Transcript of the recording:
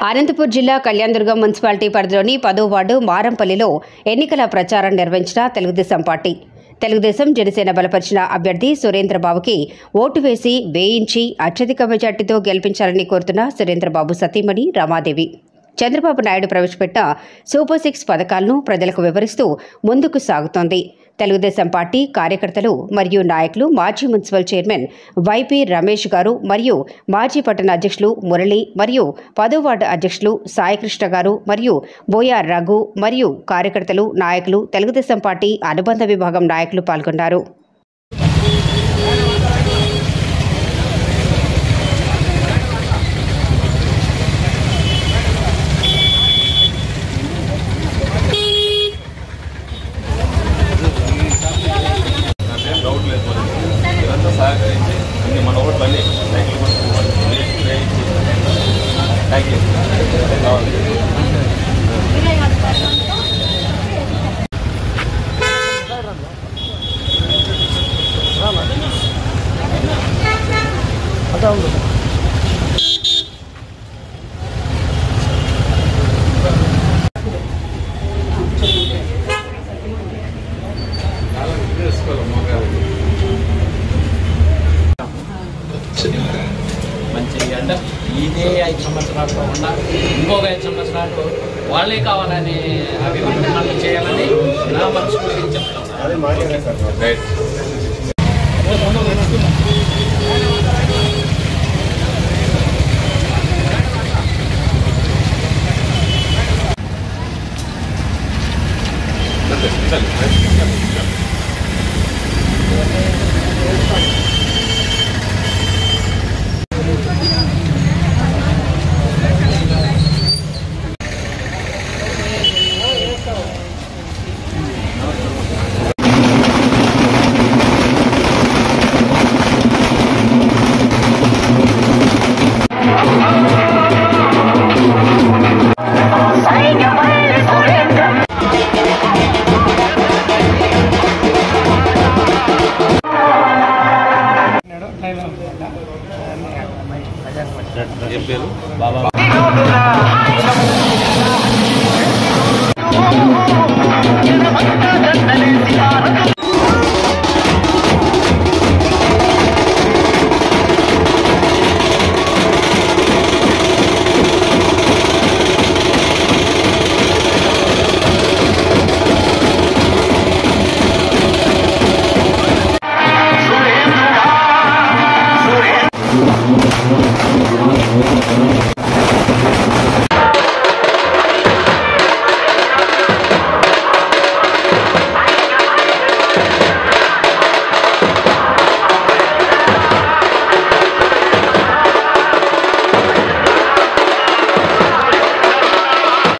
అనంతపూర్ జిల్లా కళ్యాణదుర్గం మున్సిపాలిటీ పరిధిలోని 10వ వార్డు మారంపల్లిలో ఎన్నికల ప్రచారం నిర్వహించిన తెలుగుదేశం పార్టీ. తెలుగుదేశం జనసేన బలపరిచిన అభ్యర్థి సురేంద్రబాబుకి ఓటు వేసి వేయించి అత్యధిక మెజార్టీతో గెలిపించాలని కోరుతున్న సురేంద్రబాబు సతీమణి రమాదేవి చంద్రబాబు నాయుడు ప్రవేశపెట్టిన సూపర్ 6 పథకాలను ప్రజలకు వివరిస్తూ ముందుకు సాగుతోంది. తెలుగుదేశం పార్టీ కార్యకర్తలు మరియు నాయకులు మాజీ మున్సిపల్ చైర్మన్ వైపీ రమేష్ గారు మరియు మాజీ పట్టణ అధ్యక్షులు మురళి మరియు 10వ వార్డు అధ్యక్షులు సాయికృష్ణ గారు మరియు బోయా రఘు మరియు కార్యకర్తలు నాయకులు తెలుగుదేశం పార్టీ అనుబంధ విభాగం నాయకులు పాల్గొన్నారు. మన ఓటు బండి మంచి అంటే ఇదే 5 సంవత్సరాలు ఉన్న ఇంకొక 5 సంవత్సరాలు వాళ్ళే కావాలని అభివృద్ధి మళ్ళీ చేయాలని నా మనస్ఫూర్తిగా చెప్తాను. బాబా